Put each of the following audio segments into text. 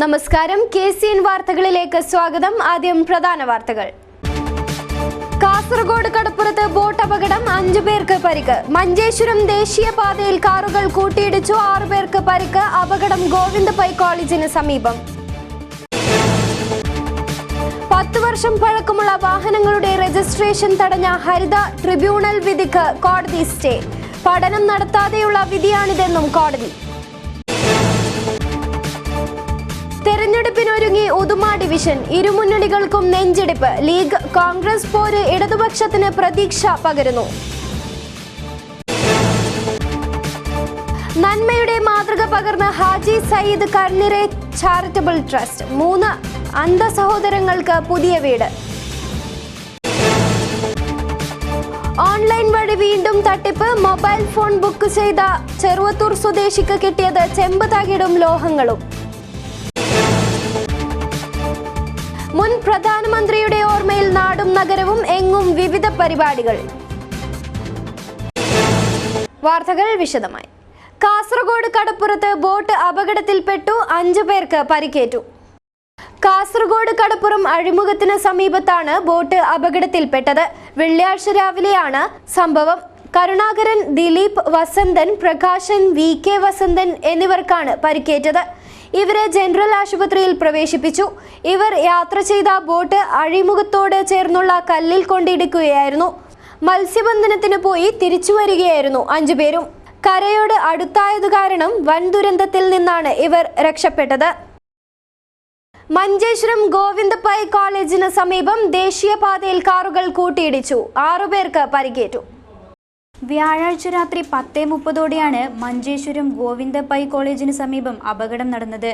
നമസ്കാരം, KCN വാർത്തകളിലേക്ക് സ്വാഗതം. ആദ്യം പ്രധാന വാർത്തകൾ. കാസർഗോഡ് കടപ്പുറത്ത് ബോട്ട് അപകടം, 5 പേർക്ക് പരിക്ക്. മഞ്ചേശ്വരം ദേശീയപാതയിൽ കാറുകൾ കൂട്ടിയിടിച്ചു, 6 പേർക്ക് പരിക്ക്. അപകടം ഗോവിന്ദ പൈ കോളേജിന് സമീപം. 10 വർഷം പഴക്കമുള്ള വാഹനങ്ങളുടെ രജിസ്ട്രേഷൻ തടഞ്ഞ ഹരിത ട്രിബ്യൂണൽ വിധിക്ക് കോടതി സ്റ്റേ. പഠനം നടത്താതെയുള്ള വിധിയാണിതെന്നും കോടതി. തെരഞ്ഞെടുപ്പിനൊരുങ്ങി ഉദുമ ഡിവിഷൻ, ഇരുമുന്നണികൾക്കും നെഞ്ചിടിപ്പ്. ലീഗ് കോൺഗ്രസ് പോര് ഇടതുപക്ഷത്തിന് പ്രതീക്ഷ പകരുന്നു. നന്മയുടെ മാതൃക പകർന്ന് ഹാജി സയ്യിദ് കർണിറെ ചാരിറ്റബിൾ ട്രസ്റ്റ്. 3 അന്ധ സഹോദരങ്ങൾക്ക് പുതിയ വീട്. ഓൺലൈൻ വഴി വീണ്ടും തട്ടിപ്പ്. മൊബൈൽ ഫോൺ ബുക്ക് ചെയ്ത ചെറുവത്തൂർ സ്വദേശിക്ക് കിട്ടിയത് ചെമ്പ് തകിടും ലോഹങ്ങളും. മുൻ പ്രധാനമന്ത്രിയുടെ ഓർമ്മയിൽ നാടും നഗരവും, എങ്ങും വിവിധ പരിപാടികൾ. വാർത്തകൾ വിശദമായി. കാസർഗോഡ് കടപ്പുറത്ത് ബോട്ട് അപകടത്തിൽപ്പെട്ടു, 5 പേർക്ക് പരിക്കേറ്റു. കാസർഗോഡ് കടപ്പുറം അഴിമുഖത്തിന് സമീപത്താണ് ബോട്ട് അപകടത്തിൽപ്പെട്ടത്. വെള്ളിയാഴ്ച രാവിലെയാണ് സംഭവം. കരുണാകരൻ, ദിലീപ്, വസന്തൻ, പ്രകാശൻ, VK വസന്തൻ എന്നിവർക്കാണ് പരിക്കേറ്റത്. ഇവരെ ജനറൽ ആശുപത്രിയിൽ പ്രവേശിപ്പിച്ചു. ഇവർ യാത്ര ചെയ്ത ബോട്ട് അഴിമുഖത്തോട് ചേർന്നുള്ള കല്ലിൽ കൊണ്ടിടിക്കുകയായിരുന്നു. മത്സ്യബന്ധനത്തിന് പോയി തിരിച്ചു വരികയായിരുന്നു 5 പേരും. കരയോട് അടുത്തായതു കാരണം വൻ ദുരന്തത്തിൽ നിന്നാണ് ഇവർ രക്ഷപ്പെട്ടത്. മഞ്ചേശ്വരം ഗോവിന്ദ പൈ കോളേജിന് സമീപം ദേശീയപാതയിൽ കാറുകൾ കൂട്ടിയിടിച്ചു, 6 പേർക്ക് പരിക്കേറ്റു. വ്യാഴാഴ്ച രാത്രി 10:30ഓടെയാണ് മഞ്ചേശ്വരം ഗോവിന്ദ പൈ കോളേജിന് സമീപം അപകടം നടന്നത്.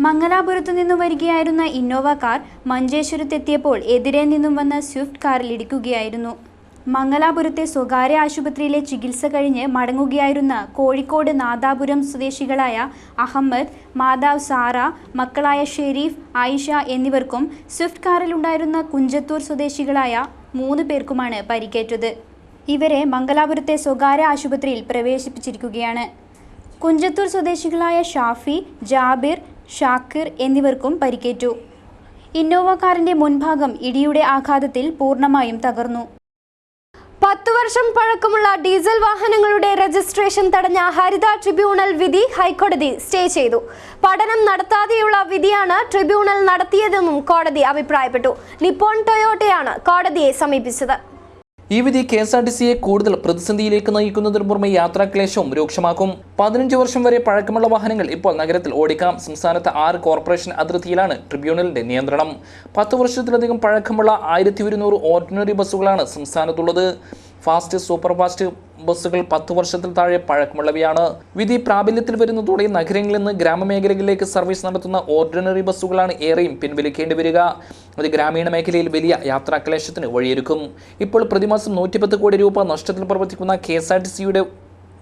മംഗലാപുരത്തു നിന്നും വരികയായിരുന്ന ഇന്നോവ കാർ മഞ്ചേശ്വരത്തെത്തിയപ്പോൾ എതിരെ നിന്നും വന്ന സ്വിഫ്റ്റ് കാറിൽ ഇടിക്കുകയായിരുന്നു. മംഗലാപുരത്തെ സ്വകാര്യ ആശുപത്രിയിലെ ചികിത്സ കഴിഞ്ഞ് മടങ്ങുകയായിരുന്ന കോഴിക്കോട് നാദാപുരം സ്വദേശികളായ അഹമ്മദ്, മാതാവ് സാറ, മക്കളായ ഷെരീഫ്, ആയിഷ എന്നിവർക്കും സ്വിഫ്റ്റ് കാറിലുണ്ടായിരുന്ന കുഞ്ചത്തൂർ സ്വദേശികളായ 3 പേർക്കുമാണ് പരിക്കേറ്റത്. ഇവരെ മംഗലാപുരത്തെ സ്വകാര്യ ആശുപത്രിയിൽ പ്രവേശിപ്പിച്ചിരിക്കുകയാണ്. കുഞ്ചത്തൂർ സ്വദേശികളായ ഷാഫി, ജാബിർ, ഷാക്കിർ എന്നിവർക്കും പരിക്കേറ്റു. ഇന്നോവ കാറിന്റെ മുൻഭാഗം ഇടിയുടെ ആഘാതത്തിൽ പൂർണ്ണമായും തകർന്നു. 10 വർഷം പഴക്കമുള്ള ഡീസൽ വാഹനങ്ങളുടെ രജിസ്ട്രേഷൻ തടഞ്ഞ ഹരിത ട്രിബ്യൂണൽ വിധി ഹൈക്കോടതി സ്റ്റേ ചെയ്തു. പഠനം നടത്താതെയുള്ള വിധിയാണ് ട്രിബ്യൂണൽ നടത്തിയതെന്നും കോടതി അഭിപ്രായപ്പെട്ടു. നിപ്പോൺ ടൊയോട്ടയാണ് കോടതിയെ സമീപിച്ചത്. ഈ വിധി KSRTCയെ കൂടുതൽ പ്രതിസന്ധിയിലേക്ക് നയിക്കുന്നതിന് പുറമെ യാത്രാക്ലേശവും രൂക്ഷമാക്കും. 15 വർഷം വരെ പഴക്കമുള്ള വാഹനങ്ങൾ ഇപ്പോൾ നഗരത്തിൽ ഓടിക്കാം. സംസ്ഥാനത്ത് 6 കോർപ്പറേഷൻ അതിർത്തിയിലാണ് ട്രിബ്യൂണലിന്റെ നിയന്ത്രണം. 10 വർഷത്തിലധികം പഴക്കമുള്ള 1200 ഓർഡിനറി ബസ്സുകളാണ് സംസ്ഥാനത്തുള്ളത്. ഫാസ്റ്റ്, സൂപ്പർ ഫാസ്റ്റ് ബസ്സുകൾ 10 വർഷത്തിൽ താഴെ പഴക്കമുള്ളവയാണ്. വിധി പ്രാബല്യത്തിൽ വരുന്നതോടെ നഗരങ്ങളിൽ നിന്ന് ഗ്രാമമേഖലകളിലേക്ക് സർവീസ് നടത്തുന്ന ഓർഡിനറി ബസ്സുകളാണ് ഏറെയും പിൻവലിക്കേണ്ടി വരിക. അത് ഗ്രാമീണ മേഖലയിൽ വലിയ യാത്രാക്ലേശത്തിന് വഴിയൊരുക്കും. ഇപ്പോൾ പ്രതിമാസം 110 കോടി രൂപ നഷ്ടത്തിൽ പ്രവർത്തിക്കുന്ന KSRTCയുടെ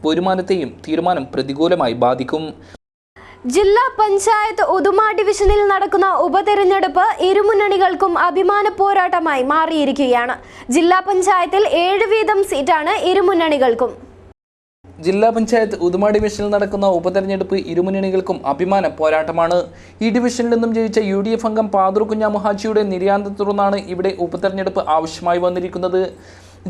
വരുമാനത്തെയും തീരുമാനം പ്രതികൂലമായി ബാധിക്കും. ജില്ലാ പഞ്ചായത്ത് ഉദുമ ഡിവിഷനിൽ നടക്കുന്ന ഉപതെരഞ്ഞെടുപ്പ് ഇരുമുന്നണികൾക്കും അഭിമാന പോരാട്ടമായി മാറിയിരിക്കുകയാണ്. ജില്ലാ പഞ്ചായത്തിൽ 7 വീതം സീറ്റാണ് ഇരുമുന്നണികൾക്കും. ജില്ലാ പഞ്ചായത്ത് ഉദുമ ഡിവിഷനിൽ നടക്കുന്ന ഉപതെരഞ്ഞെടുപ്പ് ഇരുമുന്നണികൾക്കും അഭിമാന പോരാട്ടമാണ്. ഈ ഡിവിഷനിൽ നിന്നും ജയിച്ച UDF അംഗം പാദൂർ കുഞ്ഞാമു ഹാജിയുടെ നിര്യാണത്തെ തുടർന്നാണ് ഇവിടെ ഉപതെരഞ്ഞെടുപ്പ് ആവശ്യമായി വന്നിരിക്കുന്നത്.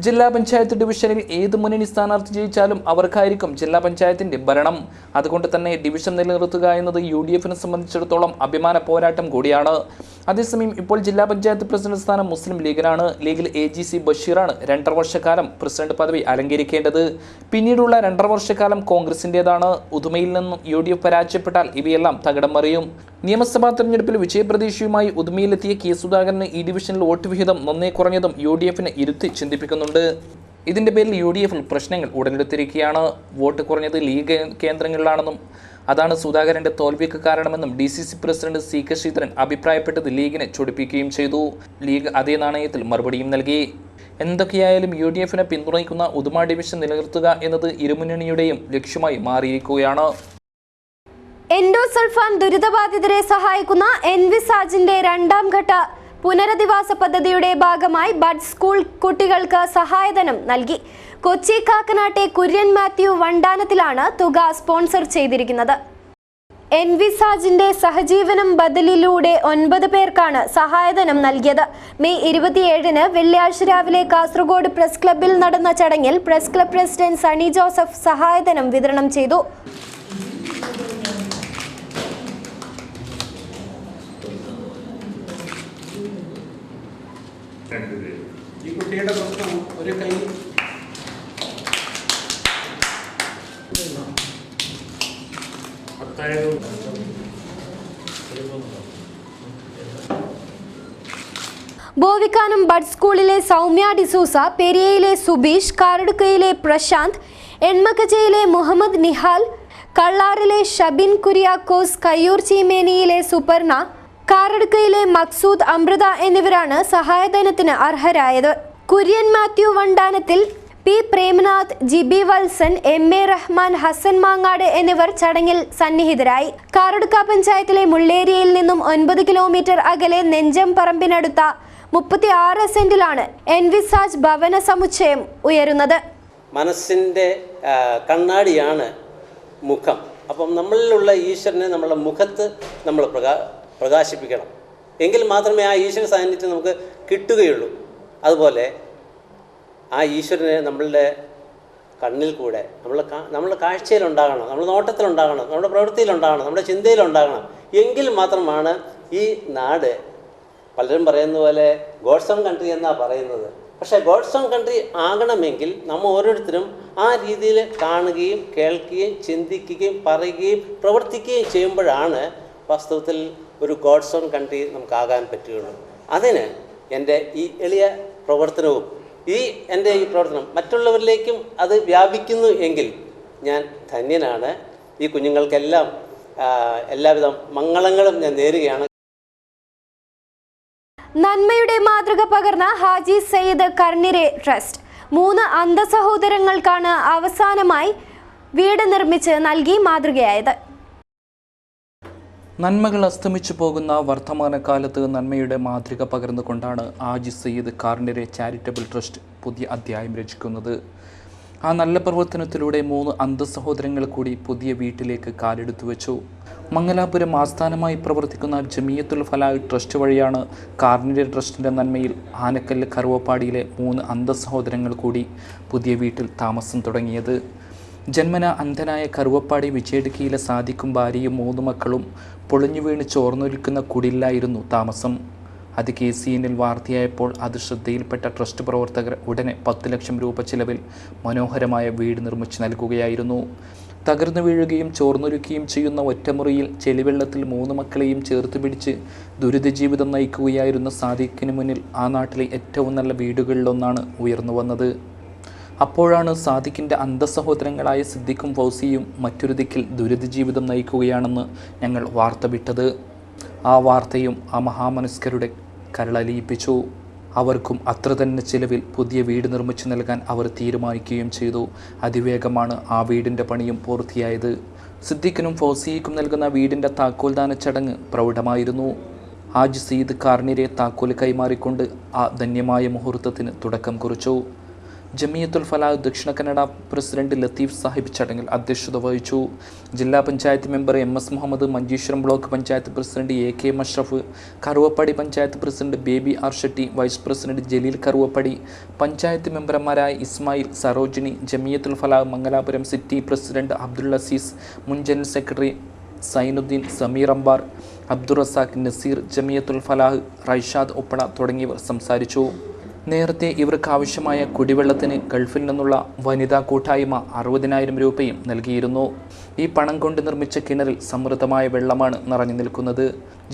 ജില്ലാ പഞ്ചായത്ത് ഡിവിഷനിൽ ഏത് മുന്നണി സ്ഥാനാർത്ഥി ജയിച്ചാലും അവർക്കായിരിക്കും ജില്ലാ പഞ്ചായത്തിന്റെ ഭരണം. അതുകൊണ്ട് തന്നെ ഡിവിഷൻ നിലനിർത്തുക എന്നത് UDFനെ സംബന്ധിച്ചിടത്തോളം അഭിമാന പോരാട്ടം കൂടിയാണ്. അതേസമയം ഇപ്പോൾ ജില്ലാ പഞ്ചായത്ത് പ്രസിഡന്റ് സ്ഥാനം മുസ്ലിം ലീഗിനാണ്. ലീഗിൽ AGC ബഷീറാണ് 2.5 വർഷക്കാലം പ്രസിഡന്റ് പദവി അലങ്കരിക്കേണ്ടത്. പിന്നീടുള്ള 2.5 വർഷക്കാലം കോൺഗ്രസിന്റേതാണ്. ഉദുമയിൽ നിന്നും UDF പരാജയപ്പെട്ടാൽ ഇവയെല്ലാം തകിടം മറിയും. നിയമസഭാ തെരഞ്ഞെടുപ്പിൽ വിജയപ്രതീക്ഷയുമായി ഉദുമയിലെത്തിയ K സുധാകരന് ഈ ഡിവിഷനിൽ വോട്ട് വിഹിതം നന്നേ കുറഞ്ഞതും UDFനെ ഇരുത്തി ചിന്തിപ്പിക്കുന്നുണ്ട്. ഇതിന്റെ പേരിൽ UDFിൽ പ്രശ്നങ്ങൾ ഉടലെടുത്തിരിക്കുകയാണ്. വോട്ട് കുറഞ്ഞത് ലീഗ് കേന്ദ്രങ്ങളിലാണെന്നും അതാണ് സുധാകരന്റെ തോൽവിക്ക് കാരണമെന്നും DCC പ്രസിഡന്റ് CK ശ്രീധരൻ അഭിപ്രായപ്പെട്ടത് ലീഗിനെ ചൊടിപ്പിക്കുകയും ചെയ്തു. ലീഗ് അതേ നാണയത്തിൽ മറുപടിയും നൽകി. എന്തൊക്കെയായാലും UDFനെ പിന്തുണയ്ക്കുന്ന ഉദുമ ഡിവിഷൻ നിലനിർത്തുക എന്നത് ഇരുമുന്നണിയുടെയും ലക്ഷ്യമായി മാറിയിരിക്കുകയാണ്. എൻഡോസൾഫാൻ ദുരിതബാധിതരെ സഹായിക്കുന്ന എൻവിസാജിന്റെ 2ാം ഘട്ട പുനരധിവാസ പദ്ധതിയുടെ ഭാഗമായി ബഡ് സ്കൂൾ കുട്ടികൾക്ക് സഹായധനം നൽകി. കൊച്ചി കാക്കനാട്ടെ കുര്യൻ മാത്യു വണ്ടാനത്തിലാണ് തുക സ്പോൺസർ ചെയ്തിരിക്കുന്നത്. എൻവിസാജിന്റെ സഹജീവനം ബദലിലൂടെ 9 പേർക്കാണ് സഹായധനം നൽകിയത്. മെയ് 27-ന് വെള്ളിയാഴ്ച രാവിലെ കാസർഗോഡ് പ്രസ് ക്ലബ്ബിൽ നടന്ന ചടങ്ങിൽ press club president Sunny Joseph സഹായധനം വിതരണം ചെയ്തു. ഈ കുട്ടിയുടെ പ്രശ്നം ഒരു കൈ ബോവിക്കാനം ബഡ് സ്കൂളിലെ സൗമ്യ ഡിസൂസ, പെരിയയിലെ സുബീഷ്, കാരടുക്കയിലെ പ്രശാന്ത്, എൺമക്കച്ചയിലെ മുഹമ്മദ് നിഹാൽ, കള്ളാറിലെ ഷബിൻ കുര്യാക്കോസ്, കയ്യൂർ ചീമേനിയിലെ സുപർണ, കാരടുക്കയിലെ മക്സൂദ്, അമൃത എന്നിവരാണ് സഹായധനത്തിന് അർഹരായത്. കുര്യൻ മാത്യു വണ്ടാനത്തിൽ, പി പ്രേംനാഥ്, ജിബി വത്സൻ, MA റഹ്മാൻ, ഹസൻ മാങ്ങാട് എന്നിവർ ചടങ്ങിൽ സന്നിഹിതരായി. കാരടുക്ക പഞ്ചായത്തിലെ മുള്ളേരിയയിൽ നിന്നും 9 കിലോമീറ്റർ അകലെ നെഞ്ചം പറമ്പിനടുത്ത 36 സെന്റിലാണ് എൻവിസാജ് ഭവന സമുച്ചയം ഉയരുന്നത്. മനസ്സിൻ്റെ കണ്ണാടിയാണ് മുഖം. അപ്പം നമ്മളിലുള്ള ഈശ്വരനെ നമ്മളെ മുഖത്ത് നമ്മൾ പ്രകാശിപ്പിക്കണം. എങ്കിൽ മാത്രമേ ആ ഈശ്വര സാന്നിധ്യം നമുക്ക് കിട്ടുകയുള്ളൂ. അതുപോലെ ആ ഈശ്വരനെ നമ്മളുടെ കണ്ണിൽ കൂടെ നമ്മളുടെ കാഴ്ചയിലുണ്ടാകണം, നമ്മുടെ നോട്ടത്തിലുണ്ടാകണം, നമ്മുടെ പ്രവൃത്തിയിലുണ്ടാകണം, നമ്മുടെ ചിന്തയിലുണ്ടാകണം. എങ്കിൽ മാത്രമാണ് ഈ നാട്, പലരും പറയുന്ന പോലെ ഗോഡ്സ് ഓൺ കൺട്രി എന്നാണ് പറയുന്നത്. പക്ഷേ ഗോഡ്സ് ഓൺ കൺട്രി ആകണമെങ്കിൽ നമ്മൾ ഓരോരുത്തരും ആ രീതിയിൽ കാണുകയും കേൾക്കുകയും ചിന്തിക്കുകയും പറയുകയും പ്രവർത്തിക്കുകയും ചെയ്യുമ്പോഴാണ് വാസ്തവത്തിൽ ഒരു ഗോഡ്സ് ഓൺ കൺട്രി നമുക്കാകാൻ പറ്റുകയുള്ളൂ. അതിന് എൻ്റെ ഈ എളിയ പ്രവർത്തനവും എൻ്റെ ഈ പ്രവർത്തനം മറ്റുള്ളവരിലേക്കും അത് വ്യാപിക്കുന്നു എങ്കിൽ ഞാൻ ധന്യനാണ്. ഈ കുഞ്ഞുങ്ങൾക്കെല്ലാം എല്ലാവിധ മംഗളങ്ങളും ഞാൻ നേരുകയാണ്. നന്മയുടെ മാതൃക പകർന്ന ഹാജി സയ്യിദ് കർണിരെ ട്രസ്റ്റ് 3 അന്ധസഹോദരങ്ങൾക്കാണ് അവസാനമായി വീട് നിർമ്മിച്ച് നൽകി മാതൃകയായത്. നന്മകൾ അസ്തമിച്ചു പോകുന്ന വർത്തമാനകാലത്ത് നന്മയുടെ മാതൃക പകർന്നുകൊണ്ടാണ് ഹാജി സയ്യിദ് കാർണിരെ ചാരിറ്റബിൾ ട്രസ്റ്റ് പുതിയ അധ്യായം രചിക്കുന്നത്. ആ നല്ല പ്രവർത്തനത്തിലൂടെ 3 അന്ധസഹോദരങ്ങൾ കൂടി പുതിയ വീട്ടിലേക്ക് കാലെടുത്തു വെച്ചു. മംഗലാപുരം ആസ്ഥാനമായി പ്രവർത്തിക്കുന്ന ജമിയത്തുൽ ഫലാഹ് ട്രസ്റ്റ് വഴിയാണ് കാർണിരെ ട്രസ്റ്റിൻ്റെ നന്മയിൽ ആനക്കല്ല് കറുവപ്പാടിയിലെ 3 അന്ധസഹോദരങ്ങൾ കൂടി പുതിയ വീട്ടിൽ താമസം തുടങ്ങിയത്. ജന്മന അന്ധനായ കറുവപ്പാടി വിജയടുക്കിയിലെ സാദിക്കും ഭാര്യയും 3 മക്കളും പൊളിഞ്ഞു വീണ് ചോർന്നൊലിക്കുന്ന കുടിലായിരുന്നു താമസം. അത് KCNൽ വാർത്തയായപ്പോൾ അത് ശ്രദ്ധയിൽപ്പെട്ട ട്രസ്റ്റ് പ്രവർത്തകർ ഉടനെ 10 ലക്ഷം രൂപ ചിലവിൽ മനോഹരമായ വീട് നിർമ്മിച്ചു നൽകുകയായിരുന്നു. തകർന്നു വീഴുകയും ചോർന്നൊലിക്കുകയും ചെയ്യുന്ന ഒറ്റമുറിയിൽ ചെളിവെള്ളത്തിൽ 3 മക്കളെയും ചേർത്ത് പിടിച്ച് ദുരിത ജീവിതം നയിക്കുകയായിരുന്ന സാദിഖിന് മുന്നിൽ ആ നാട്ടിലെ ഏറ്റവും നല്ല വീടുകളിലൊന്നാണ് ഉയർന്നു വന്നത്. അപ്പോഴാണ് സാദിഖിൻ്റെ അന്ധസഹോദരങ്ങളായ സിദ്ദിഖും ഫൗസിയും മറ്റൊരു ദിക്കിൽ ദുരിത ജീവിതം നയിക്കുകയാണെന്ന് ഞങ്ങൾ വാർത്ത വിട്ടത്. ആ വാർത്തയും ആ മഹാമനസ്കരുടെ കരളലിയിപ്പിച്ചു. അവർക്കും അത്ര തന്നെ ചിലവിൽ പുതിയ വീട് നിർമ്മിച്ചു നൽകാൻ അവർ തീരുമാനിക്കുകയും ചെയ്തു. അതിവേഗമാണ് ആ വീടിൻ്റെ പണിയും പൂർത്തിയായത്. സിദ്ദിഖിനും ഫൗസിയയ്ക്കും നൽകുന്ന വീടിൻ്റെ താക്കോൽദാന ചടങ്ങ് പ്രൗഢമായിരുന്നു. ഹാജി സയ്യിദ് കാർണിരെ താക്കോൽ കൈമാറിക്കൊണ്ട് ആ ധന്യമായ മുഹൂർത്തത്തിന് തുടക്കം കുറിച്ചു. ജമിയത്തുൽ ഫലാഹ് ദക്ഷിണ കന്നഡ പ്രസിഡന്റ് ലത്തീഫ് സാഹിബ് ചടങ്ങിൽ അധ്യക്ഷത വഹിച്ചു. ജില്ലാ panchayat member MS Muhammad, Manjeshwaram block panchayat president AK Mashraf, Karuvappady panchayat president Baby R Shetty, vice president Jaleel Karuvappady, panchayat മെമ്പർമാരായ ഇസ്മായിൽ, സരോജിനി, ജമിയത്തുൽ ഫലാഹ് മംഗലാപുരം സിറ്റി പ്രസിഡന്റ് അബ്ദുൽ അസീസ്, മുൻ ജനറൽ സെക്രട്ടറി സൈനുദ്ദീൻ, സമീർ അംബാർ, അബ്ദുൾ റസാഖ്, നസീർ, ജമിയത്തുൽ ഫലാഹ്, റൈഷാദ് ഒപ്പള തുടങ്ങിയവർ സംസാരിച്ചു. നേരത്തെ ഇവർക്ക് ആവശ്യമായ കുടിവെള്ളത്തിന് ഗൾഫിൽ നിന്നുള്ള വനിതാ കൂട്ടായ്മ 60,000 രൂപയും നൽകിയിരുന്നു. ഈ പണം കൊണ്ട് നിർമ്മിച്ച കിണറിൽ സമൃദ്ധമായ വെള്ളമാണ് നിറഞ്ഞു നിൽക്കുന്നത്.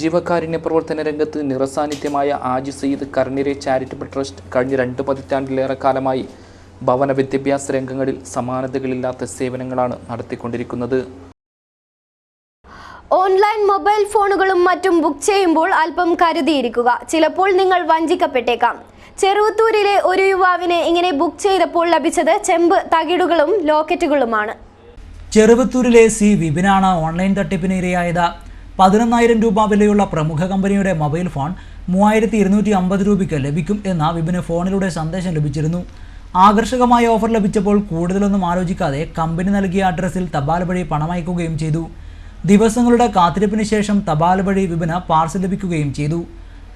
ജീവകാരുണ്യ പ്രവർത്തന രംഗത്ത് നിറസാന്നിധ്യമായ ഹാജി സയ്യിദ് കർണിരെ ചാരിറ്റബിൾ ട്രസ്റ്റ് കഴിഞ്ഞ 2 പതിറ്റാണ്ടിലേറെ കാലമായി ഭവന വിദ്യാഭ്യാസ രംഗങ്ങളിൽ സമാനതകളില്ലാത്ത സേവനങ്ങളാണ് നടത്തിക്കൊണ്ടിരിക്കുന്നത്. ഓൺലൈൻ മൊബൈൽ ഫോണുകളും മറ്റും ബുക്ക് ചെയ്യുമ്പോൾ അല്പം കരുതിയിരിക്കുക. ചിലപ്പോൾ നിങ്ങൾ വഞ്ചിക്കപ്പെട്ടേക്കാം. ചെറുവത്തൂരിലെ ഒരു യുവാവിനെ ഇങ്ങനെ ബുക്ക് ചെയ്തപ്പോൾ ലഭിച്ചത് ചെമ്പ് തകിടുകളും ലോക്കറ്റുകളുമാണ്. ചെറുവത്തൂരിലെ വിപിനാണ് ഓൺലൈൻ തട്ടിപ്പിന് ഇരയായത്. 11,000 രൂപ വിലയുള്ള പ്രമുഖ കമ്പനിയുടെ മൊബൈൽ ഫോൺ 3,250 രൂപയ്ക്ക് ലഭിക്കും എന്ന വിപിന് ഫോണിലൂടെ സന്ദേശം ലഭിച്ചിരുന്നു. ആകർഷകമായ ഓഫർ ലഭിച്ചപ്പോൾ കൂടുതലൊന്നും ആലോചിക്കാതെ കമ്പനി നൽകിയ അഡ്രസ്സിൽ തപാൽ വഴി പണമയക്കുകയും ചെയ്തു. ദിവസങ്ങളുടെ കാത്തിരിപ്പിന് ശേഷം തപാൽ വഴി വിപിന് പാർസൽ ലഭിക്കുകയും ചെയ്തു.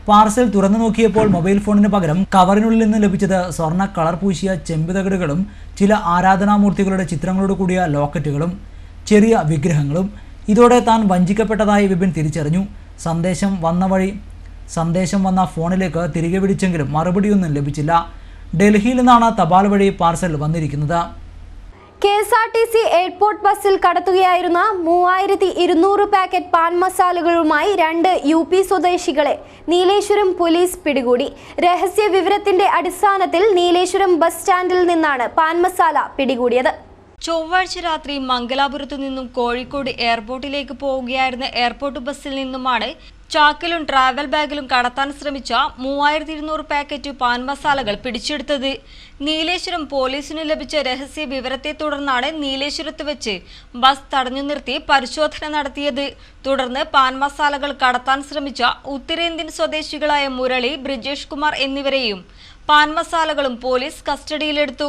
പാർസൽ തുറന്നു നോക്കിയപ്പോൾ മൊബൈൽ ഫോണിന് പകരം കവറിനുള്ളിൽ നിന്ന് ലഭിച്ചത് സ്വർണ്ണ കളർ പൂശിയ ചെമ്പുതകിടുകളും ചില ആരാധനാമൂർത്തികളുടെ ചിത്രങ്ങളോട് കൂടിയ ലോക്കറ്റുകളും ചെറിയ വിഗ്രഹങ്ങളും. ഇതോടെ താൻ വഞ്ചിക്കപ്പെട്ടതായി വിപിൻ തിരിച്ചറിഞ്ഞു. സന്ദേശം വന്ന ഫോണിലേക്ക് തിരികെ വിളിച്ചെങ്കിലും മറുപടിയൊന്നും ലഭിച്ചില്ല. ഡൽഹിയിൽ നിന്നാണ് തപാൽ വഴി പാർസൽ വന്നിരിക്കുന്നത്. KSRTC എയർപോർട്ട് ബസ്സിൽ കടത്തുകയായിരുന്ന 3200 പാക്കറ്റ് പാൻ മസാലകളുമായി 2 UP സ്വദേശികളെ നീലേശ്വരം പോലീസ് പിടികൂടി. രഹസ്യ വിവരത്തിന്റെ അടിസ്ഥാനത്തിൽ നീലേശ്വരം ബസ് സ്റ്റാൻഡിൽ നിന്നാണ് പാൻ മസാല പിടികൂടിയത്. ചൊവ്വാഴ്ച രാത്രി മംഗലാപുരത്തു നിന്നും കോഴിക്കോട് എയർപോർട്ടിലേക്ക് പോവുകയായിരുന്ന എയർപോർട്ട് ബസ്സിൽ നിന്നുമാണ് ചാക്കിലും ട്രാവൽ ബാഗിലും കടത്താൻ ശ്രമിച്ച 3200 പാക്കറ്റ് പാൻ മസാലകൾ പിടിച്ചെടുത്തത്. നീലേശ്വരം പോലീസിന് ലഭിച്ച രഹസ്യ വിവരത്തെ തുടർന്നാണ് നീലേശ്വരത്ത് വെച്ച് ബസ് തടഞ്ഞു നിർത്തി പരിശോധന നടത്തിയത്. തുടർന്ന് പാൻ മസാലകൾ കടത്താൻ ശ്രമിച്ച ഉത്തരേന്ത്യൻ സ്വദേശികളായ മുരളി, ബ്രിജേഷ് കുമാർ എന്നിവരെയും പാൻ മസാലകളും പോലീസ് കസ്റ്റഡിയിലെടുത്തു.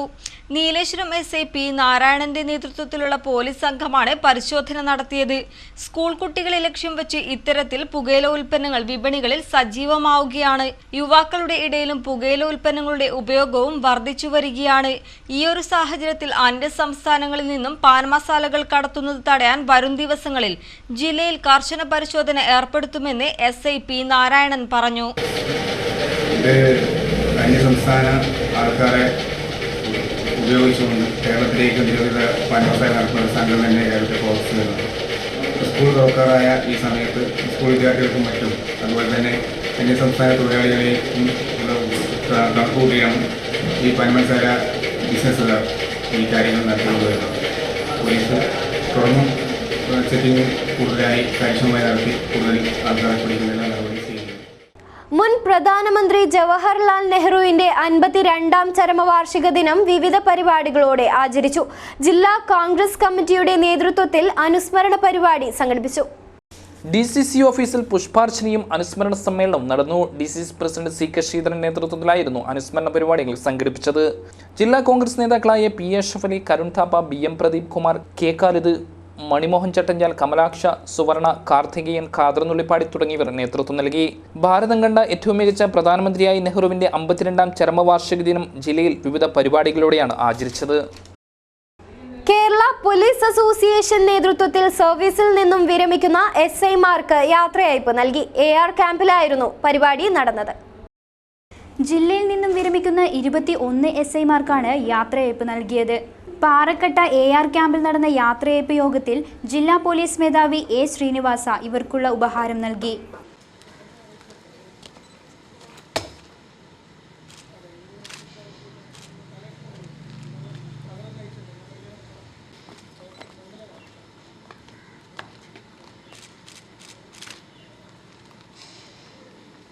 നീലേശ്വരം SI P നാരായണന്റെ നേതൃത്വത്തിലുള്ള പോലീസ് സംഘമാണ് പരിശോധന നടത്തിയത്. സ്കൂൾ കുട്ടികളെ ലക്ഷ്യം വെച്ച് ഇത്തരത്തിൽ പുകയില ഉൽപ്പന്നങ്ങൾ വിപണികളിൽ സജീവമാവുകയാണ്. യുവാക്കളുടെ ഇടയിലും പുകയില ഉൽപ്പന്നങ്ങളുടെ ഉപയോഗവും വർദ്ധിച്ചു വരികയാണ്. ഈയൊരു സാഹചര്യത്തിൽ അന്യ സംസ്ഥാനങ്ങളിൽ നിന്നും പാൻ മസാലകൾ കടത്തുന്നത് തടയാൻ വരും ദിവസങ്ങളിൽ ജില്ലയിൽ കർശന പരിശോധന ഏർപ്പെടുത്തുമെന്ന് SI P നാരായണൻ പറഞ്ഞു. അന്യസംസ്ഥാന ആൾക്കാരെ ഉപയോഗിച്ചുകൊണ്ട് കേരളത്തിലേക്ക് നിരവധി പാൻ മസാല നടത്തുന്ന സംഘം തന്നെ കേരളത്തിൽ പ്രവർത്തിച്ചു വരുന്നത്. സ്കൂൾ തുറക്കാറായ ഈ സമയത്ത് സ്കൂൾ വിദ്യാർത്ഥികൾക്കും മറ്റും അതുപോലെ തന്നെ അന്യസംസ്ഥാന തൊഴിലാളികളെയും കണക്കുകൂട്ടിയാണ് ഈ പാൻ മസാല ബിസിനസ്സുകാർ ഈ കാര്യങ്ങൾ നടത്തിക്കൊണ്ട് വരുന്നത്. പോലീസ് തുടർന്നും ചെക്കിങ് കൂടുതലായി കാര്യക്ഷമമായി നടത്തി കൂടുതൽ ആൾക്കാരെ പിടിക്കുന്നതിനുള്ള നടപടി ചെയ്യുന്നു. മുൻ പ്രധാനമന്ത്രി ജവഹർലാൽ നെഹ്റുവിന്റെ 52ാം ചരമവാർഷിക ദിനം വിവിധ പരിപാടികളോടെ ആചരിച്ചു. ജില്ലാ കോൺഗ്രസ് കമ്മിറ്റിയുടെ നേതൃത്വത്തിൽ അനുസ്മരണ പരിപാടി സംഘടിപ്പിച്ചു. DCC ഓഫീസിൽ പുഷ്പാർച്ചനയും അനുസ്മരണ സമ്മേളനവും നടന്നു. DCC president C. K. Sreedharan നേതൃത്വത്തിലായിരുന്നു അനുസ്മരണ പരിപാടികൾ സംഘടിപ്പിച്ചത്. ജില്ലാ കോൺഗ്രസ് നേതാക്കളായ P. Ashraf Ali, Karun Thapa, BM Pradeep Kumar, K. Khalid, Manimohan Chattanchal, Kamalaksha, സുവർണ, കാർത്തികേയൻ, ഖാദർ നുള്ളിപ്പാടി തുടങ്ങിയവർ നേതൃത്വം നൽകി. ഭാരതം കണ്ട ഏറ്റവും മികച്ച പ്രധാനമന്ത്രിയായി നെഹ്റുവിന്റെ 52ാം ചരമവാർഷിക ദിനം ജില്ലയിൽ വിവിധ പരിപാടികളോടെയാണ് ആചരിച്ചത്. കേരള പോലീസ് അസോസിയേഷൻ നേതൃത്വത്തിൽ സർവീസിൽ നിന്നും വിരമിക്കുന്ന SI-മാർക്ക് യാത്രയയപ്പ് നൽകി. AR ക്യാമ്പിലായിരുന്നു പരിപാടി നടന്നത്. ജില്ലയിൽ നിന്നും വിരമിക്കുന്ന 21 SI-മാർക്കാണ് യാത്രയയപ്പ് നൽകിയത്. പാറക്കട്ട AR ക്യാമ്പിൽ നടന്ന യാത്രയയപ്പ് യോഗത്തിൽ ജില്ലാ പോലീസ് മേധാവി A. ശ്രീനിവാസ ഇവർക്കുള്ള ഉപഹാരം നൽകി.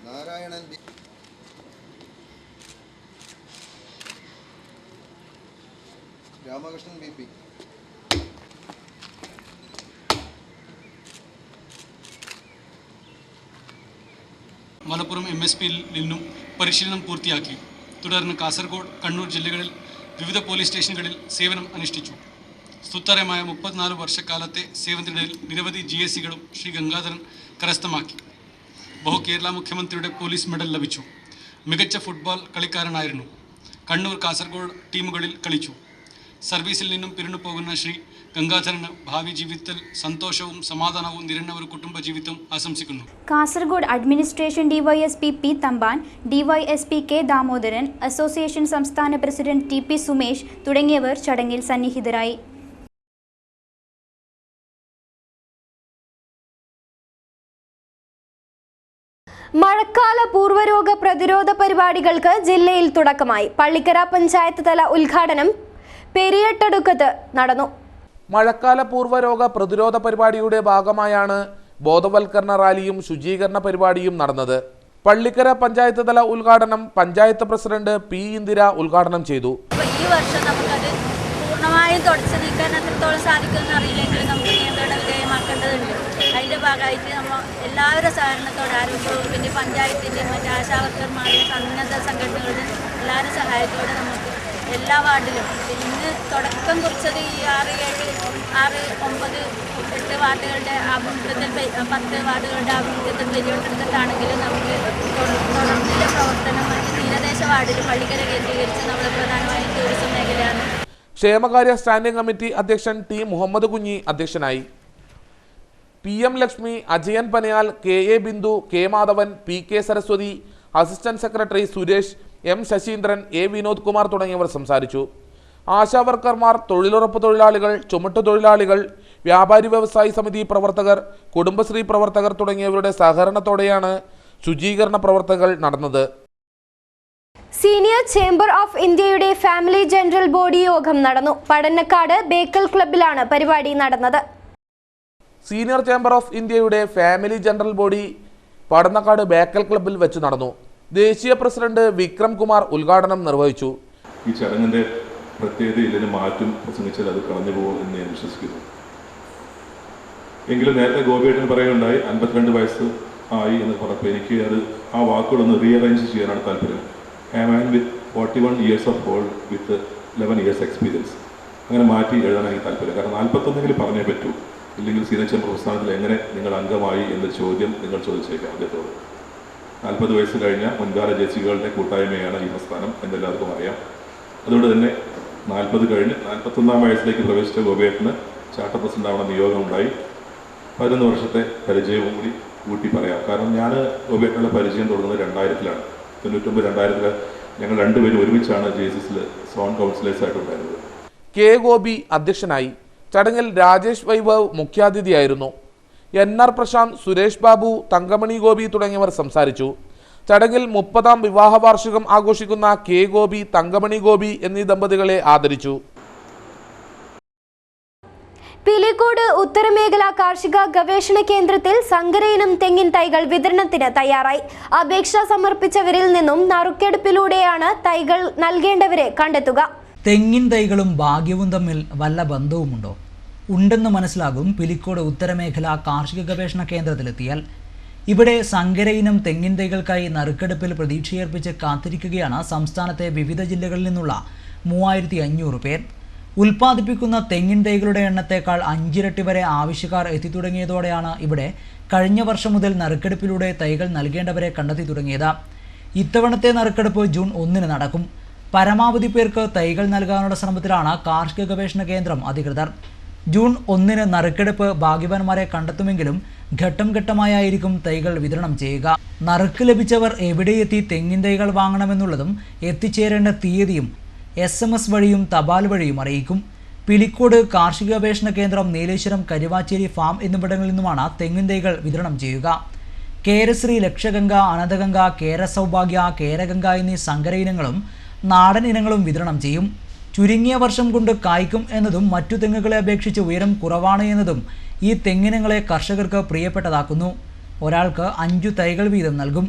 നാരായണൻ രാമകൃഷ്ണൻ BP മലപ്പുറം MSPയിൽ നിന്നും പരിശീലനം പൂർത്തിയാക്കി. തുടർന്ന് കാസർഗോഡ്, കണ്ണൂർ ജില്ലകളിൽ വിവിധ പോലീസ് സ്റ്റേഷനുകളിൽ സേവനം അനുഷ്ഠിച്ചു. സുതാര്യമായ 34 വർഷക്കാലത്തെ സേവനത്തിനിടയിൽ നിരവധി GSCകളും ശ്രീ ഗംഗാധരൻ കരസ്ഥമാക്കി. കേരള മുഖ്യമന്ത്രിയുടെ പോലീസ് മെഡൽ ലഭിച്ചു. മികച്ച ഫുട്ബോൾ കളിക്കാരനായിരുന്നു. കണ്ണൂർ, കാസർഗോഡ് ടീമുകളിൽ കളിച്ചു. സർവീസിൽ നിന്നും പിരിഞ്ഞു പോകുന്ന ശ്രീ ഗംഗാധരന് ഭാവി ജീവിതത്തിൽ സന്തോഷവും സമാധാനവും നിറഞ്ഞ ഒരു കുടുംബ ജീവിതം ആശംസിക്കുന്നു. Kasaragod administration DYSP P. Thampan, DYSP K. Damodaran, association സംസ്ഥാന പ്രസിഡന്റ് TP സുമേഷ് തുടങ്ങിയവർ ചടങ്ങിൽ സന്നിഹിതരായി. മഴക്കാല പൂർവ്വരോഗ പ്രതിരോധ പരിപാടികൾക്ക് ജില്ലയിൽ തുടക്കമായി. പള്ളിക്കര പഞ്ചായത്ത് തല ഉദ്ഘാടനം പെരിയട്ടടുക്കത്ത് നടന്നു. മഴക്കാല പൂർവ്വരോഗ പ്രതിരോധ പരിപാടിയുടെ ഭാഗമായാണ് ബോധവൽക്കരണ റാലിയും ശുചീകരണ പരിപാടിയും നടന്നത്. പള്ളിക്കര പഞ്ചായത്ത് തല ഉദ്ഘാടനം പഞ്ചായത്ത് പ്രസിഡന്റ് P. ഇന്ദിര ഉദ്ഘാടനം ചെയ്തു. ഈ വർഷം നമുക്കത് പൂർണ്ണമായും തുടച്ചു നീക്കാൻ എത്രത്തോളം സാധിക്കുമെന്ന് അറിയില്ലെങ്കിൽ നമുക്ക് നിയന്ത്രണ വിധേയമാക്കേണ്ടതുണ്ട്. അതിൻ്റെ ഭാഗമായിട്ട് നമ്മൾ എല്ലാവരുടെ സഹകരണത്തോടെ ആരോഗ്യവകുപ്പിൻ്റെ, പഞ്ചായത്തിൻ്റെ, മറ്റ് ആശാവർക്കർമാരുടെ, സന്നദ്ധ സംഘടനകളുടെ എല്ലാവരുടെ സഹായത്തോടെ നമുക്ക് എല്ലാ വാർഡിലും. ഇന്ന് തുടക്കം കുറിച്ചത് ഈ 6, 9, 8 വാർഡുകളുടെ ആഭിമുഖ്യത്തിൽ 10 വാർഡുകളുടെ ആഭിമുഖ്യത്തിൽ പെരിയോട്ടെടുത്തിട്ടാണെങ്കിലും നമുക്ക് തുടർന്നുള്ള പ്രവർത്തനം തീരദേശ വാർഡിൽ പള്ളിക്കര കേന്ദ്രീകരിച്ച് നമ്മൾ പ്രധാനമായും ടൂറിസം മേഖലയാണ്. ക്ഷേമകാര്യ സ്റ്റാൻഡിംഗ് കമ്മിറ്റി അധ്യക്ഷൻ ടി മുഹമ്മദ് കുഞ്ഞി അധ്യക്ഷനായി. PM Lakshmi, Ajayan Panayal, KA Bindu, K Madhavan, PK Saraswathi, assistant secretary Suresh, M Sasheendran, A Vinod Kumar തുടങ്ങിയവർ സംസാരിച്ചു. ആശാവർക്കർമാർ, തൊഴിലുറപ്പ് തൊഴിലാളികൾ, ചുമട്ടുതൊഴിലാളികൾ, വ്യാപാരി വ്യവസായി സമിതി പ്രവർത്തകർ, കുടുംബശ്രീ പ്രവർത്തകർ തുടങ്ങിയവരുടെ സഹകരണത്തോടെയാണ് ശുചീകരണ പ്രവർത്തനങ്ങൾ നടന്നത്. സീനിയർ ചേംബർ ഓഫ് ഇന്ത്യയുടെ ഫാമിലി ജനറൽ ബോഡി യോഗം നടന്നു. പടന്നക്കാട് ബേക്കൽ ക്ലബ്ബിലാണ് പരിപാടി നടന്നത്. സീനിയർ ചേംബർ ഓഫ് ഇന്ത്യയുടെ family general body Padannakkad Bekal ക്ലബ്ബിൽ വെച്ച് നടന്നു. ദേശീയ പ്രസിഡന്റ് വിക്രം കുമാർ ഉദ്ഘാടനം നിർവഹിച്ചു. ഈ ചടങ്ങിന്റെ പ്രത്യേകതയിൽ ഇതിന് മാറ്റം പ്രസംഗിച്ചാൽ അത് കളഞ്ഞു പോകും എന്ന് ഞാൻ വിശ്വസിക്കുന്നു. എങ്കിലും നേരത്തെ ഗോപിയേട്ടൻ പറയുകയുണ്ടായി 52 വയസ്സ് ആയി എന്ന് പറഞ്ഞപ്പോൾ എനിക്ക് അത് ആ വാക്കുകളൊന്ന് റീഅറേഞ്ച് ചെയ്യാനാണ് താല്പര്യം. I man with 41 years of old with 11 years experience അങ്ങനെ മാറ്റി എഴുതാനാണ് എനിക്ക് താല്പര്യം. കാരണം 41 പറഞ്ഞേ പറ്റൂ. ഇല്ലെങ്കിൽ സീനിയർ ചേംബർ പ്രസ്ഥാനത്തിൽ എങ്ങനെ നിങ്ങൾ അംഗമായി എന്ന ചോദ്യം നിങ്ങൾ ചോദിച്ചേക്കാം അദ്ദേഹത്തോട്. 40 വയസ്സ് കഴിഞ്ഞ മുൻകാല ജേസികളുടെ കൂട്ടായ്മയാണ് ഈ പ്രസ്ഥാനം എന്നെല്ലാവർക്കും അറിയാം. അതുകൊണ്ട് തന്നെ 40 കഴിഞ്ഞ് 41 വയസ്സിലേക്ക് പ്രവേശിച്ച ഗോപിയേട്ടന് ചാർട്ടർ പ്രസിഡന്റ് ആവണ നിയോഗം ഉണ്ടായി. 11 വർഷത്തെ പരിചയവും കൂടി കൂട്ടി പറയാം. കാരണം ഞാൻ ഗോപിയേട്ടനുള്ള പരിചയം തുടങ്ങുന്നത് 2000-ലാണ്. 99-2000 ഞങ്ങൾ രണ്ടുപേരും ഒരുമിച്ചാണ് JCSൽ സോൺ കൗൺസിലേഴ്സായിട്ടുണ്ടായിരുന്നത്. K ഗോപി അധ്യക്ഷനായി. ചടങ്ങിൽ രാജേഷ് വൈഭവ് മുഖ്യാതിഥിയായിരുന്നു. NR പ്രശാന്ത്, സുരേഷ് ബാബു, തങ്കമണി ഗോപി തുടങ്ങിയവർ സംസാരിച്ചു. ചടങ്ങിൽ 30ാം വിവാഹ വാർഷികം ആഘോഷിക്കുന്ന K ഗോപി, തങ്കമണി ഗോപി എന്നീ ദമ്പതികളെ ആദരിച്ചു. പിലിക്കോട് ഉത്തരമേഖല കാർഷിക ഗവേഷണ കേന്ദ്രത്തിൽ സങ്കരയിനം തെങ്ങിൻ തൈകൾ വിതരണത്തിന് തയ്യാറായി. അപേക്ഷ സമർപ്പിച്ചവരിൽ നിന്നും നറുക്കെടുപ്പിലൂടെയാണ് തൈകൾ നൽകേണ്ടവരെ കണ്ടെത്തുക. തെങ്ങിൻ തൈകളും ഭാഗ്യവും തമ്മിൽ വല്ല ബന്ധവുമുണ്ടോ? ഉണ്ടെന്ന് മനസ്സിലാകും പിലിക്കോട് ഉത്തരമേഖല കാർഷിക ഗവേഷണ കേന്ദ്രത്തിലെത്തിയാൽ. ഇവിടെ സങ്കരയിനം തെങ്ങിൻ തൈകൾക്കായി നറുക്കെടുപ്പിൽ പ്രതീക്ഷയർപ്പിച്ച് കാത്തിരിക്കുകയാണ് സംസ്ഥാനത്തെ വിവിധ ജില്ലകളിൽ നിന്നുള്ള 3500 പേർ. ഉൽപ്പാദിപ്പിക്കുന്ന തെങ്ങിൻ തൈകളുടെ എണ്ണത്തേക്കാൾ 5 ഇരട്ടി വരെ ആവശ്യക്കാർ എത്തിത്തുടങ്ങിയതോടെയാണ് ഇവിടെ കഴിഞ്ഞ വർഷം മുതൽ നറുക്കെടുപ്പിലൂടെ തൈകൾ നൽകേണ്ടവരെ കണ്ടെത്തി തുടങ്ങിയത്. ഇത്തവണത്തെ നറുക്കെടുപ്പ് ജൂൺ 1 നടക്കും. പരമാവധി പേർക്ക് തൈകൾ നൽകാനുള്ള ശ്രമത്തിലാണ് കാർഷിക ഗവേഷണ കേന്ദ്രം അധികൃതർ. ജൂൺ 1 നറുക്കെടുപ്പ് ഭാഗ്യവാന്മാരെ കണ്ടെത്തുമെങ്കിലും ഘട്ടം ഘട്ടമായിരിക്കും തൈകൾ വിതരണം ചെയ്യുക. നറുക്ക് ലഭിച്ചവർ എവിടെയെത്തി തെങ്ങിൻ തൈകൾ വാങ്ങണമെന്നുള്ളതും എത്തിച്ചേരേണ്ട തീയതിയും SMS വഴിയും തപാൽ വഴിയും അറിയിക്കും. പിലിക്കോട് കാർഷിക ഗവേഷണ കേന്ദ്രം, നീലേശ്വരം, കരുവാച്ചേരി ഫാം എന്നിവിടങ്ങളിൽ നിന്നുമാണ് തെങ്ങിൻ തൈകൾ വിതരണം ചെയ്യുക. കേരശ്രീ, ലക്ഷഗംഗ, അനന്തഗംഗ, കേരസൗഭാഗ്യ, കേരഗംഗ എന്നീ സങ്കര ഇനങ്ങളും നാടൻ ഇനങ്ങളും വിതരണം ചെയ്യും. ചുരുങ്ങിയ വർഷം കൊണ്ട് കായ്ക്കും എന്നതും മറ്റു തെങ്ങുകളെ അപേക്ഷിച്ച് ഉയരം കുറവാണ് എന്നതും ഈ തെങ്ങിനങ്ങളെ കർഷകർക്ക് പ്രിയപ്പെട്ടതാക്കുന്നു. ഒരാൾക്ക് 5 തൈകൾ വീതം നൽകും.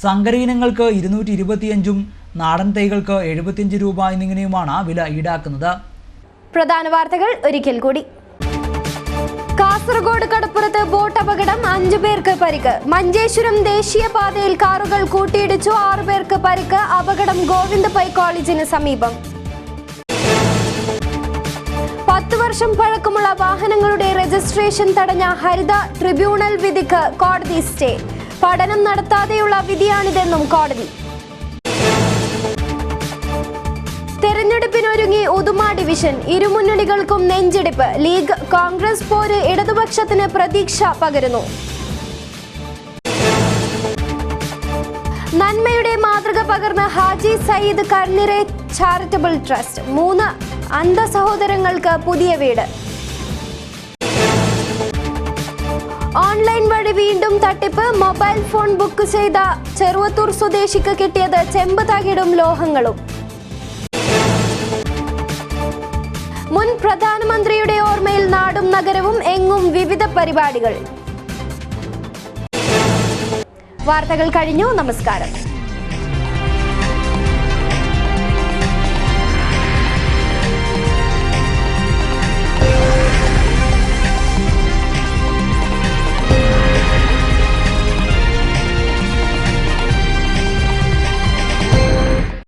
സങ്കര ഇനങ്ങൾക്ക് 225-ഉം നാടൻ തൈകൾക്ക് 75 രൂപ എന്നിങ്ങനെയുമാണ് വില ഈടാക്കുന്നത്. പ്രധാന വാർത്തകൾ ഒരിക്കൽ കൂടി. കാസർഗോഡ് കടപ്പുറത്ത് ബോട്ട് അപകടം, 5 പേർക്ക് പരിക്ക്. മഞ്ചേശ്വരം ദേശീയപാതയിൽ കാറുകൾ കൂട്ടിയിടിച്ചു, 6 പേർക്ക് പരിക്ക്. അപകടം ഗോവിന്ദ പൈ കോളേജിന് സമീപം. 10 വർഷം പഴക്കമുള്ള വാഹനങ്ങളുടെ രജിസ്ട്രേഷൻ തടഞ്ഞ ഹരിത ട്രിബ്യൂണൽ വിധിക്ക് കോടതി സ്റ്റേ. പഠനം നടത്താതെയുള്ള വിധിയാണിതെന്നും കോടതി. തെരഞ്ഞെടുപ്പിനൊരുങ്ങി ഉദുമ ഡിവിഷൻ, ഇരുമുന്നണികൾക്കും നെഞ്ചിടിപ്പ്. ലീഗ് കോൺഗ്രസ് പോര് ഇടതുപക്ഷത്തിന് പ്രതീക്ഷ പകരുന്നു. നന്മയുടെ മാതൃക പകർന്ന ഹാജി സയ്യിദ് കർണിറെ ചാരിറ്റബിൾ ട്രസ്റ്റ്. 3 അന്ധ സഹോദരങ്ങൾക്ക് പുതിയ വീട്. ഓൺലൈൻ വഴി വീണ്ടും തട്ടിപ്പ്. മൊബൈൽ ഫോൺ ബുക്ക് ചെയ്ത ചെറുവത്തൂർ സ്വദേശിക്ക് കിട്ടിയത് ചെമ്പ് തകിടും ലോഹങ്ങളും. മുൻ പ്രധാനമന്ത്രിയുടെ ഓർമ്മയിൽ നാടും നഗരവും, എങ്ങും വിവിധ പരിപാടികൾ. വാർത്തകൾ കഴിഞ്ഞു. നമസ്കാരം.